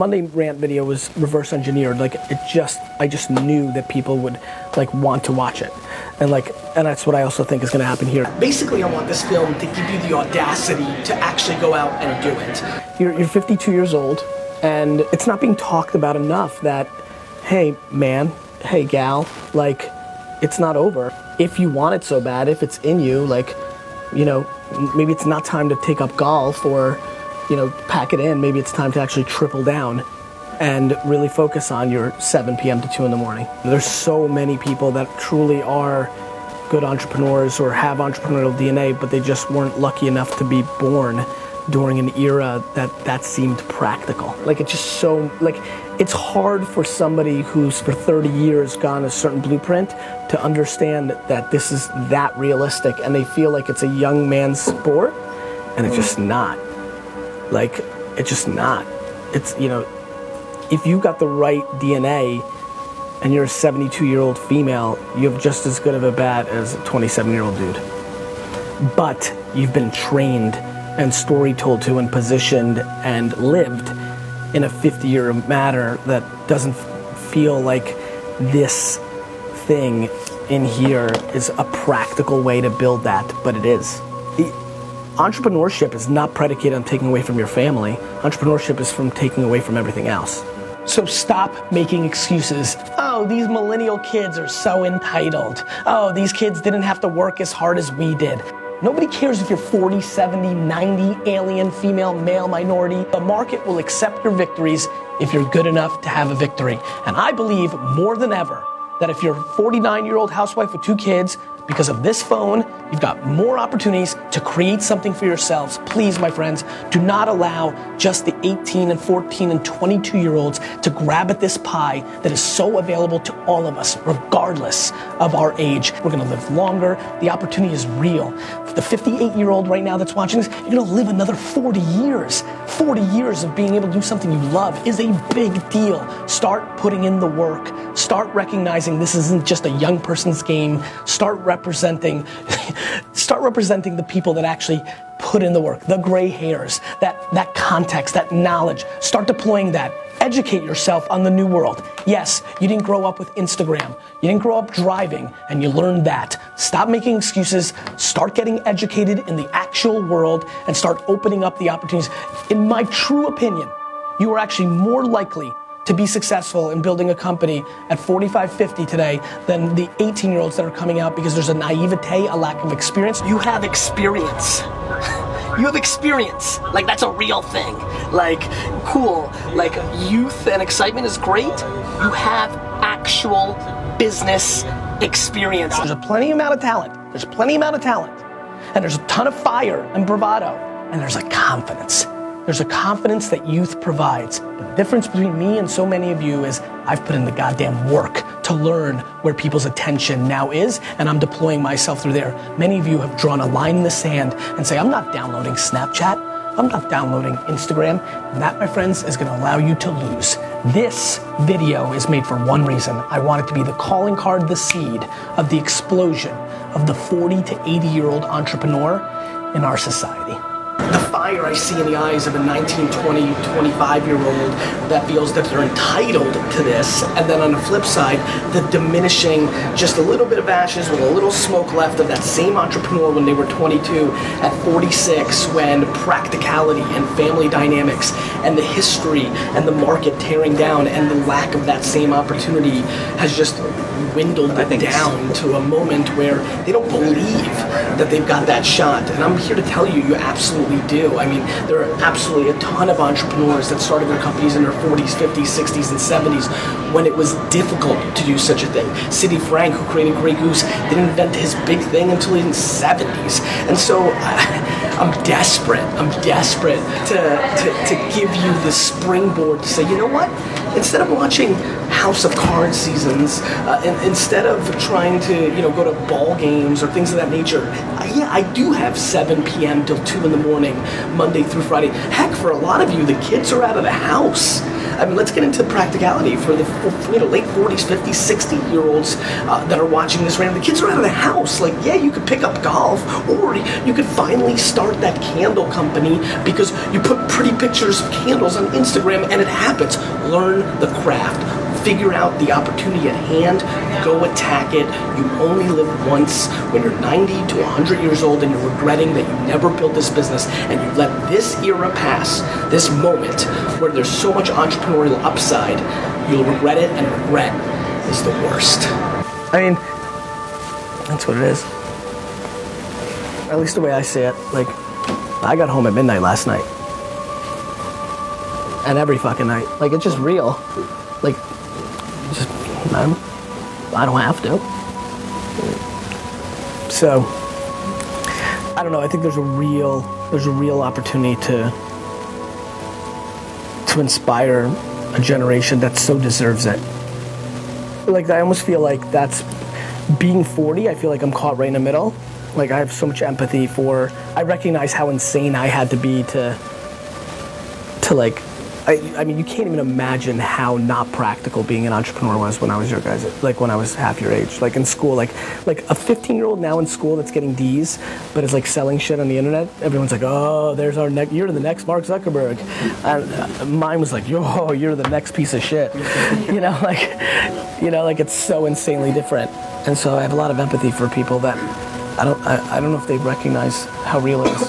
Monday rant video was reverse engineered. Like I just knew that people would like want to watch it, and that's what I also think is going to happen here. Basically, I want this film to give you the audacity to actually go out and do it. You're 52 years old, and it's not being talked about enough that, hey man, hey gal, like it's not over. If you want it so bad, if it's in you, like, you know, maybe it's not time to take up golf or, you know, pack it in. Maybe it's time to actually triple down and really focus on your 7 p.m. to 2 in the morning. There's so many people that truly are good entrepreneurs or have entrepreneurial DNA, but they just weren't lucky enough to be born during an era that seemed practical. Like, it's just so, like, it's hard for somebody who's for 30 years gone a certain blueprint to understand that this is that realistic, and they feel like it's a young man's sport, and it's just not. Like, it's just not. It's, you know, if you got the right DNA and you're a 72-year-old female, you have just as good of a bat as a 27-year-old dude. But you've been trained and story told to and positioned and lived in a 50-year manner that doesn't feel like this thing in here is a practical way to build that, but it is. Entrepreneurship is not predicated on taking away from your family. Entrepreneurship is from taking away from everything else. So stop making excuses. Oh, these millennial kids are so entitled. Oh, these kids didn't have to work as hard as we did. Nobody cares if you're 40, 70, 90, alien, female, male, minority. The market will accept your victories if you're good enough to have a victory. And I believe more than ever that if you're a 49-year-old housewife with 2 kids, because of this phone, you've got more opportunities to create something for yourselves. Please, my friends, do not allow just the 18 and 14 and 22-year-olds to grab at this pie that is so available to all of us, regardless of our age. We're gonna live longer. The opportunity is real. For the 58-year-old right now that's watching this, you're gonna live another 40 years. 40 years of being able to do something you love is a big deal. Start putting in the work. Start recognizing this isn't just a young person's game. Start representing the people that actually put in the work, the gray hairs, that context, that knowledge. Start deploying that. Educate yourself on the new world. Yes, you didn't grow up with Instagram. You didn't grow up driving, and you learned that. Stop making excuses. Start getting educated in the actual world and start opening up the opportunities. In my true opinion, you are actually more likely to be successful in building a company at 45, 50 today than the 18-year-olds that are coming out because there's a naivete, a lack of experience. You have experience. You have experience. Like, that's a real thing. Like, cool. Like, youth and excitement is great. You have actual business experience. There's a plenty amount of talent. There's plenty amount of talent. And there's a ton of fire and bravado. And there's a confidence. There's a confidence that youth provides. The difference between me and so many of you is I've put in the goddamn work to learn where people's attention now is, and I'm deploying myself through there. Many of you have drawn a line in the sand and say, I'm not downloading Snapchat, I'm not downloading Instagram, and that, my friends, is gonna allow you to lose. This video is made for one reason. I want it to be the calling card, the seed of the explosion of the 40 to 80-year-old entrepreneur in our society. The fire I see in the eyes of a 19, 20, 25-year-old that feels that they're entitled to this, and then on the flip side, the diminishing, just a little bit of ashes with a little smoke left of that same entrepreneur when they were 22, at 46, when practicality and family dynamics and the history and the market tearing down and the lack of that same opportunity has just dwindled down to a moment where they don't believe that they've got that shot. And I'm here to tell you, you absolutely do. I mean, there are absolutely a ton of entrepreneurs that started their companies in their 40s, 50s, 60s, and 70s when it was difficult to do such a thing. Sidney Frank, who created Grey Goose, didn't invent his big thing until in the 70s. And so I'm desperate to give you the springboard to say, you know what? Instead of watching House of Cards seasons, instead of trying to, you know, go to ball games or things of that nature, yeah, I do have 7 p.m. till 2 in the morning, Monday through Friday. Heck, for a lot of you, the kids are out of the house. I mean, let's get into practicality for the late 40s, 50s, 60-year-olds that are watching this right now. The kids are out of the house. Like, yeah, you could pick up golf, or you could finally start that candle company because you put pretty pictures of candles on Instagram and it happens. Learn the craft. Figure out the opportunity at hand, go attack it. You only live once. When you're 90 to 100 years old and you're regretting that you never built this business and you let this era pass, this moment where there's so much entrepreneurial upside, you'll regret it, and regret is the worst. I mean, that's what it is. At least the way I see it. Like, I got home at midnight last night. And every fucking night. Like, it's just real. Like, just, I don't have to. So, I don't know. I think there's a real opportunity to inspire a generation that so deserves it. Like, I almost feel like that's being 40. I feel like I'm caught right in the middle. Like, I have so much empathy for. I recognize how insane I had to be to like. I mean, you can't even imagine how not practical being an entrepreneur was when I was your guys, like when I was half your age. Like in school, like a 15-year-old now in school that's getting D's, but is like selling shit on the internet. Everyone's like, oh, there's our next, you're the next Mark Zuckerberg. And mine was like, yo, you're the next piece of shit. Like it's so insanely different. And so I have a lot of empathy for people that I don't know if they recognize how real it is.